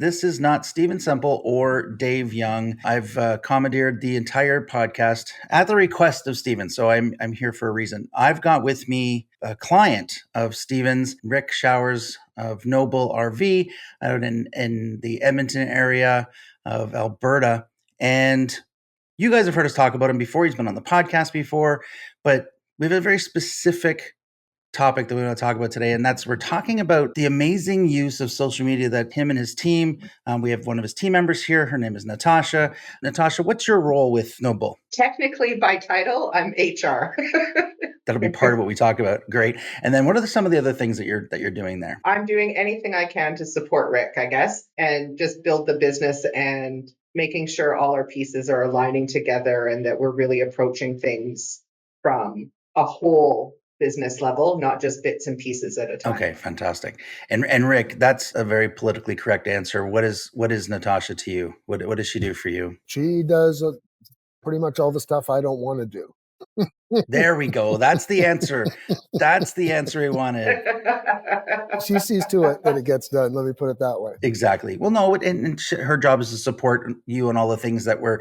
This is not Stephen Semple or Dave Young. I've commandeered the entire podcast at the request of Stephen, so I'm here for a reason. I've got with me a client of Stephen's, Rick Showers of Noble RV, out in the Edmonton area of Alberta. And you guys have heard us talk about him before. He's been on the podcast before, but we have a very specific topic that we want to talk about today, and that's we're talking about the amazing use of social media that him and his team. We have one of his team members here. Her name is Natacha. Natacha, what's your role with Noble? Technically, by title, I'm HR. That'll be part of what we talk about. Great. And then what are some of the other things that you're doing there? I'm doing anything I can to support Rick, I guess, and just build the business and making sure all our pieces are aligning together and that we're really approaching things from a whole business level, not just bits and pieces at a time. Okay, fantastic. And Rick, that's a very politically correct answer. What is Natacha to you? What does she do for you? She does pretty much all the stuff I don't want to do. There we go. That's the answer. That's the answer we wanted. She sees to it that it gets done. Let me put it that way. Exactly. Well, no, and her job is to support you and all the things that we're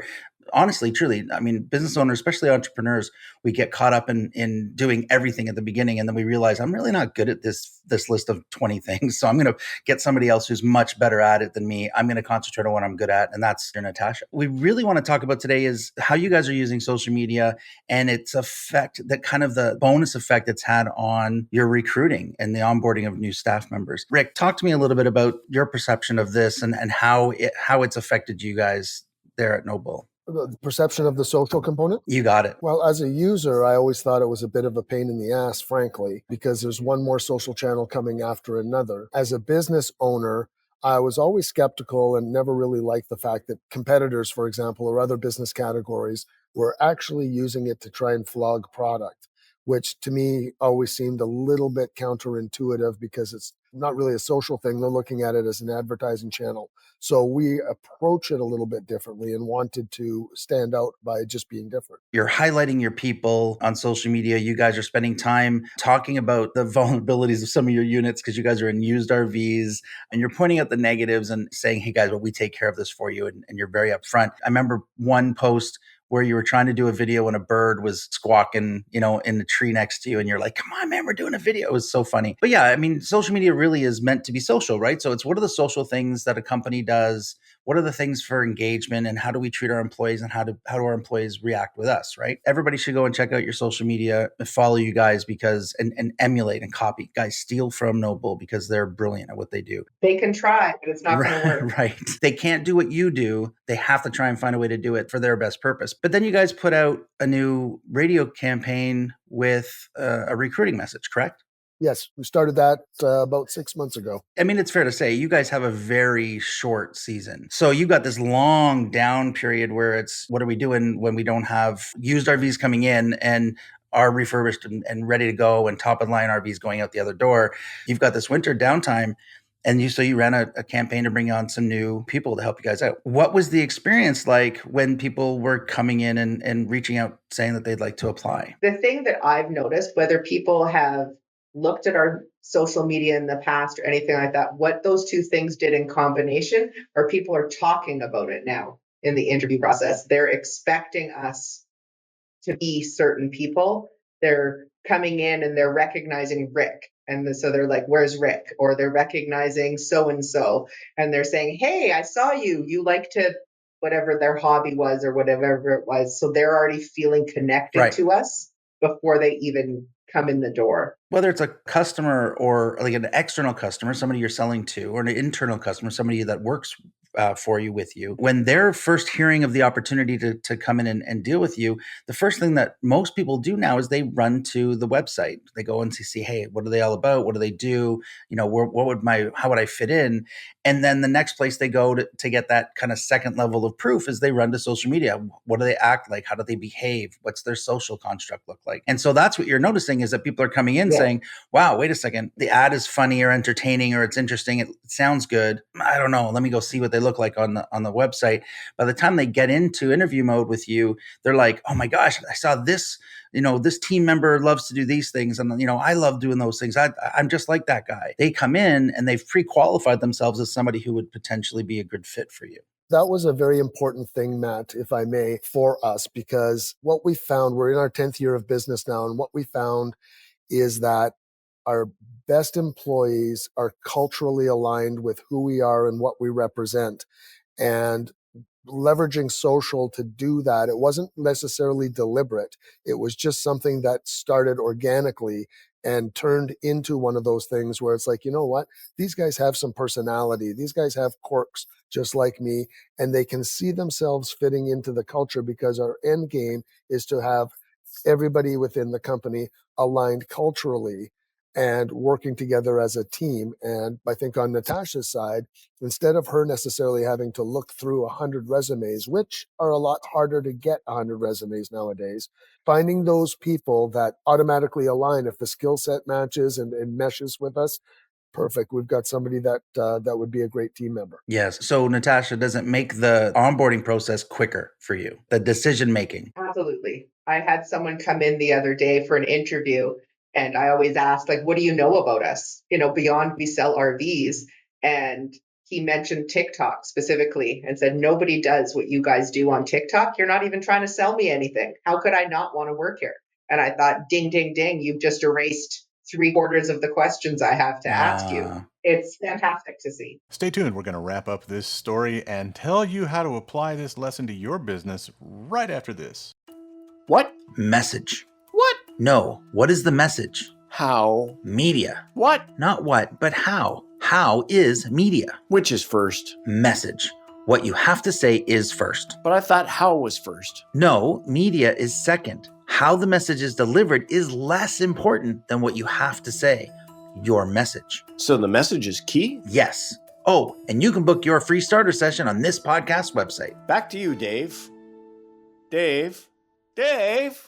honestly, truly, I mean, business owners, especially entrepreneurs, we get caught up in doing everything at the beginning. And then we realize I'm really not good at this list of 20 things. So I'm going to get somebody else who's much better at it than me. I'm going to concentrate on what I'm good at. And that's your Natacha. We really want to talk about today is how you guys are using social media and its effect, that kind of the bonus effect it's had on your recruiting and the onboarding of new staff members. Rick, talk to me a little bit about your perception of this and how it's affected you guys there at Noble. The perception of the social component? You got it. Well, as a user, I always thought it was a bit of a pain in the ass, frankly, because there's one more social channel coming after another. As a business owner, I was always skeptical and never really liked the fact that competitors, for example, or other business categories were actually using it to try and flog product, which to me always seemed a little bit counterintuitive because it's not really a social thing. They're looking at it as an advertising channel. So we approach it a little bit differently and wanted to stand out by just being different. You're highlighting your people on social media. You guys are spending time talking about the vulnerabilities of some of your units because you guys are in used RVs and you're pointing out the negatives and saying, hey guys, well, we take care of this for you. And you're very upfront. I remember one post where you were trying to do a video when a bird was squawking, in the tree next to you. And you're like, come on, man, we're doing a video. It was so funny. But yeah, I mean, social media really is meant to be social, right? So it's what are the social things that a company does? What are the things for engagement and how do we treat our employees and how do our employees react with us, right? Everybody should go and check out your social media and follow you guys because, and emulate and copy. Guys, steal from Noble because they're brilliant at what they do. They can try, but it's not going to work. Right. They can't do what you do. They have to try and find a way to do it for their best purpose. But then you guys put out a new radio campaign with a recruiting message, correct? Yes, we started that about 6 months ago. I mean, it's fair to say you guys have a very short season. So you got this long down period where it's, what are we doing when we don't have used RVs coming in and are refurbished and ready to go and top of line RVs going out the other door? You've got this winter downtime. And you ran a campaign to bring on some new people to help you guys out. What was the experience like when people were coming in and reaching out saying that they'd like to apply? The thing that I've noticed, whether people have looked at our social media in the past or anything like that, what those two things did in combination are people are talking about it now in the interview process. They're expecting us to be certain people. They're coming in and they're recognizing Rick. And so they're like, where's Rick? Or they're recognizing so-and-so. And they're saying, hey, I saw you. You like to, whatever their hobby was or whatever it was. So they're already feeling connected to us before they even come in the door. Whether it's a customer or like an external customer, somebody you're selling to, or an internal customer, somebody that works for you, with you, when they're first hearing of the opportunity to come in and deal with you, the first thing that most people do now is they run to the website. They go and see, hey, what are they all about? What do they do? How would I fit in? And then the next place they go to get that kind of second level of proof is they run to social media. What do they act like? How do they behave? What's their social construct look like? And so that's what you're noticing is that people are coming in saying, wow, wait a second, the ad is funny or entertaining or it's interesting. It sounds good. I don't know. Let me go see what they look like on the website. By the time they get into interview mode with you, they're like, oh my gosh, I saw this, this team member loves to do these things. And, I love doing those things. I'm just like that guy. They come in and they've pre-qualified themselves as somebody who would potentially be a good fit for you. That was a very important thing, Matt, if I may, for us, because what we found, we're in our 10th year of business now, and what we found is that our best employees are culturally aligned with who we are and what we represent. And leveraging social to do that, it wasn't necessarily deliberate. It was just something that started organically and turned into one of those things where it's like, you know what? These guys have some personality. These guys have quirks just like me, and they can see themselves fitting into the culture, because our end game is to have everybody within the company aligned culturally and working together as a team. And I think on Natacha's side, instead of her necessarily having to look through 100 resumes, which are a lot harder to get 100 resumes nowadays, finding those people that automatically align, if the skill set matches and meshes with us, perfect. We've got somebody that would be a great team member. Yes. So Natacha, does it make the onboarding process quicker for you, the decision making? Absolutely. I had someone come in the other day for an interview, and I always asked, like, what do you know about us? Beyond we sell RVs. And he mentioned TikTok specifically and said, nobody does what you guys do on TikTok. You're not even trying to sell me anything. How could I not want to work here? And I thought, ding, ding, ding, you've just erased 3/4 of the questions I have to ask you. It's fantastic to see. Stay tuned. We're going to wrap up this story and tell you how to apply this lesson to your business right after this. What? Message. What? No. What is the message? How? Media. What? Not what, but how. How is media? Which is first? Message. What you have to say is first. But I thought how was first. No, media is second. How the message is delivered is less important than what you have to say, your message. So the message is key? Yes. Oh, and you can book your free starter session on this podcast website. Back to you, Dave. Dave?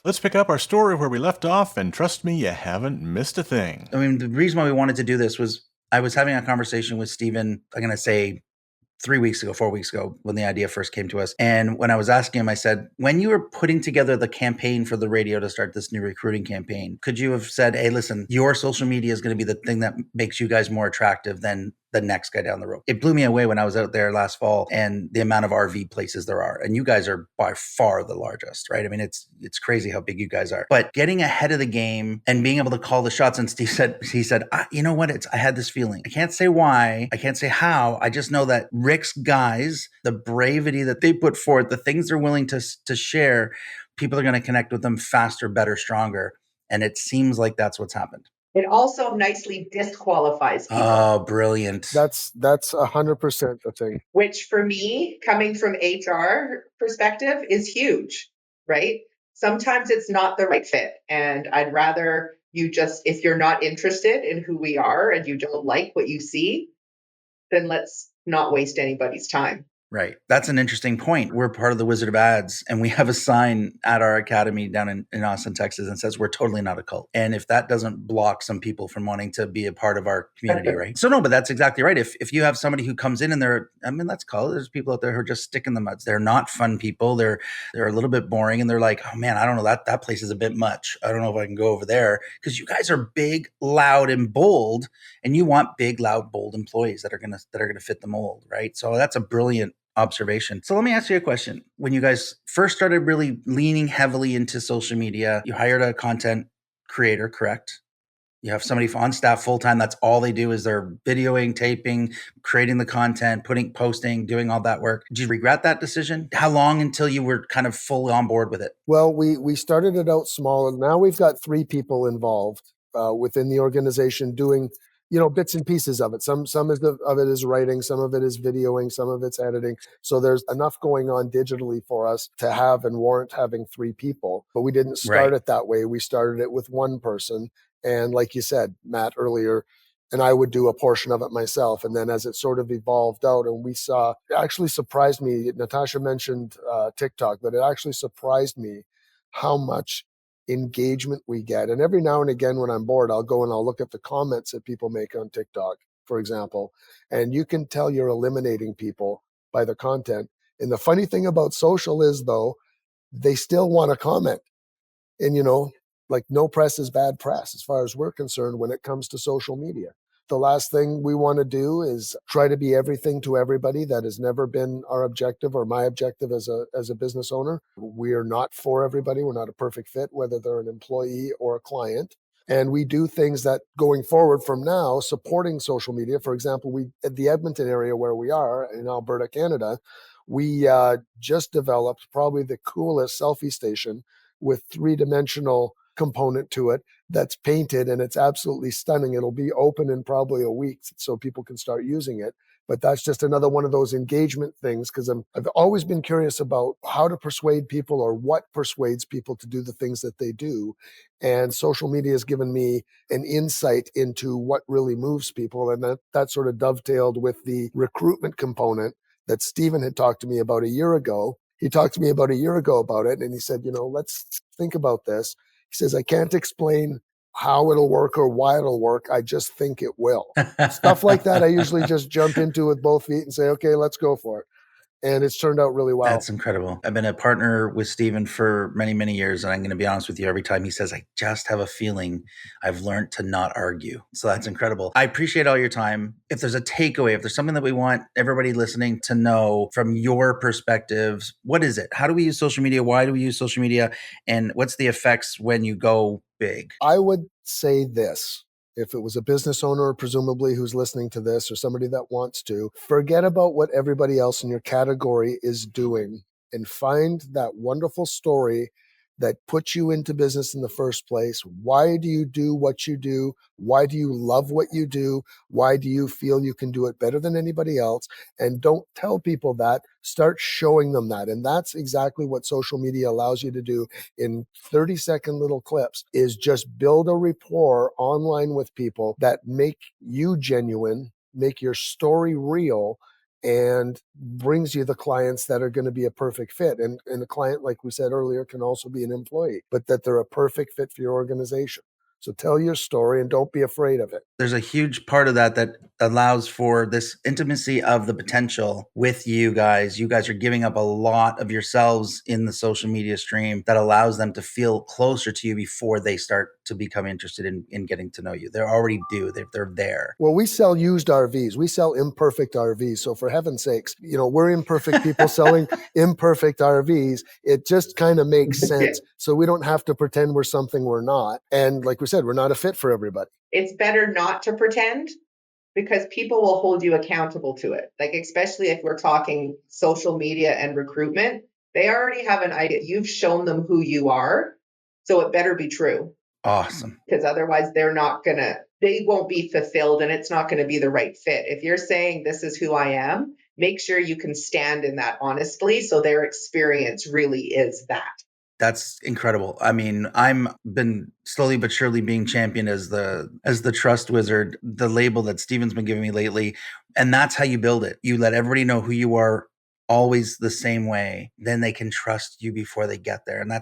Let's pick up our story where we left off, and trust me, you haven't missed a thing. I mean, the reason why we wanted to do this was I was having a conversation with Steven, I'm going to say 4 weeks ago, when the idea first came to us. And when I was asking him, I said, when you were putting together the campaign for the radio to start this new recruiting campaign, could you have said, hey, listen, your social media is going to be the thing that makes you guys more attractive than the next guy down the road? It blew me away when I was out there last fall and the amount of RV places there are. And you guys are by far the largest, right? I mean, it's crazy how big you guys are. But getting ahead of the game and being able to call the shots, and he said, you know what? I had this feeling. I can't say why. I can't say how. I just know that Rick's guys, the bravery that they put forth, the things they're willing to share, people are going to connect with them faster, better, stronger. And it seems like that's what's happened. It also nicely disqualifies people. Oh, brilliant. That's 100% the thing. Which for me, coming from HR perspective, is huge, right? Sometimes it's not the right fit. And I'd rather you just, if you're not interested in who we are and you don't like what you see, then let's not waste anybody's time. Right. That's an interesting point. We're part of the Wizard of Ads, and we have a sign at our academy down in Austin, Texas, and says we're totally not a cult. And if that doesn't block some people from wanting to be a part of our community, right? So no, but that's exactly right. If you have somebody who comes in and let's call it, there's people out there who are just stick in the muds. They're not fun people. They're a little bit boring, and they're like, oh man, I don't know, that place is a bit much. I don't know if I can go over there, because you guys are big, loud, and bold, and you want big, loud, bold employees that are gonna fit the mold, right? So that's a brilliant observation. So let me ask you a question. When you guys first started really leaning heavily into social media, you hired a content creator, correct? You have somebody on staff full-time. That's all they do is they're videoing, taping, creating the content, posting, doing all that work. Did you regret that decision? How long until you were kind of fully on board with it? Well, we started it out small, and now we've got 3 people involved within the organization doing bits and pieces of it. Some of it is writing, some of it is videoing, some of it's editing. So there's enough going on digitally for us to have and warrant having 3 people. But we didn't start it that way. We started it with 1 person. And like you said, Matt, earlier, and I would do a portion of it myself. And then as it sort of evolved out, and we saw, it actually surprised me. Natacha mentioned TikTok, but it actually surprised me how much engagement we get. And every now and again, when I'm bored, I'll go and I'll look at the comments that people make on TikTok, for example, and you can tell you're eliminating people by the content. And the funny thing about social is, though, they still want to comment. And, like no press is bad press as far as we're concerned when it comes to social media. The last thing we want to do is try to be everything to everybody. That has never been our objective or my objective as a business owner. We are not for everybody. We're not a perfect fit, whether they're an employee or a client. And we do things that going forward from now, supporting social media. For example, we at the Edmonton area where we are in Alberta, Canada, we just developed probably the coolest selfie station with 3-dimensional component to it that's painted, and it's absolutely stunning. It'll be open in probably a week so people can start using it. But that's just another one of those engagement things, because I've always been curious about how to persuade people or what persuades people to do the things that they do. And social media has given me an insight into what really moves people. And that sort of dovetailed with the recruitment component that Stephen had talked to me about a year ago. He talked to me about a year ago about it, and he said, let's think about this. He says, I can't explain how it'll work or why it'll work. I just think it will. Stuff like that, I usually just jump into with both feet and say, okay, let's go for it. And it's turned out really well. That's incredible. I've been a partner with Stephen for many, many years. And I'm going to be honest with you, every time he says, I just have a feeling, I've learned to not argue. So that's incredible. I appreciate all your time. If there's a takeaway, if there's something that we want everybody listening to know from your perspectives, what is it? How do we use social media? Why do we use social media? And what's the effects when you go big? I would say this. If it was a business owner, presumably, who's listening to this, or somebody that wants to, forget about what everybody else in your category is doing and find that wonderful story that put you into business in the first place. Why do you do what you do? Why do you love what you do? Why do you feel you can do it better than anybody else? And don't tell people that. Start showing them that. And that's exactly what social media allows you to do in 30-second little clips, is just build a rapport online with people that make you genuine, make your story real, and brings you the clients that are going to be a perfect fit. And a client, like we said earlier, can also be an employee, but that they're a perfect fit for your organization. So tell your story and don't be afraid of it. There's a huge part of that allows for this intimacy of the potential with you guys. You guys are giving up a lot of yourselves in the social media stream that allows them to feel closer to you before they start to become interested in getting to know you. They already do. They're there. Well, we sell used RVs. We sell imperfect RVs. So for heaven's sakes, we're imperfect people selling imperfect RVs. It just kind of makes sense. So we don't have to pretend we're something we're not. And like we said, we're not a fit for everybody. It's better not to pretend, because people will hold you accountable to it. Like, especially if we're talking social media and recruitment, they already have an idea. You've shown them who you are. So it better be true. Awesome. Because otherwise they won't be fulfilled, and it's not going to be the right fit. If you're saying this is who I am, make sure you can stand in that honestly. So their experience really is that. That's incredible. I mean, I'm been slowly but surely being championed as the trust wizard, the label that Stephen's been giving me lately. And that's how you build it. You let everybody know who you are, always the same way. Then they can trust you before they get there. And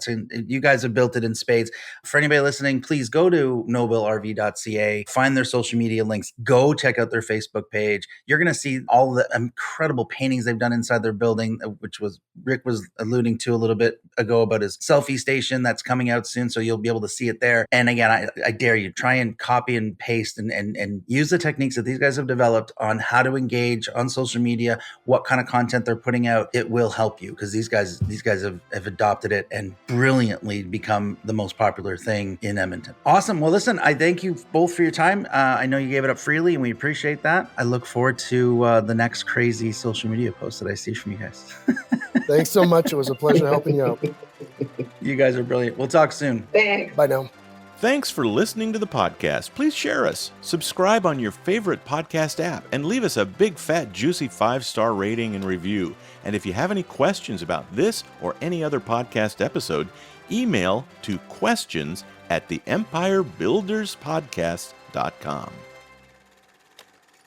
you guys have built it in spades. For anybody listening, please go to nobilrv.ca, find their social media links, go check out their Facebook page. You're going to see all the incredible paintings they've done inside their building, which Rick was alluding to a little bit ago about his selfie station that's coming out soon. So you'll be able to see it there. And again, I dare you, try and copy and paste and use the techniques that these guys have developed on how to engage on social media, what kind of content they're putting out. It will help you, because these guys have adopted it and brilliantly become the most popular thing in Edmonton. Awesome. Well, listen, I thank you both for your time. I know you gave it up freely, and we appreciate that. I look forward to the next crazy social media post that I see from you guys. Thanks so much. It was a pleasure helping you out. You guys are brilliant. We'll talk soon. Thanks. Bye now. Thanks for listening to the podcast. Please share us, subscribe on your favorite podcast app, and leave us a big, fat, juicy 5-star rating and review. And if you have any questions about this or any other podcast episode, email to questions@theempirebuilderspodcast.com.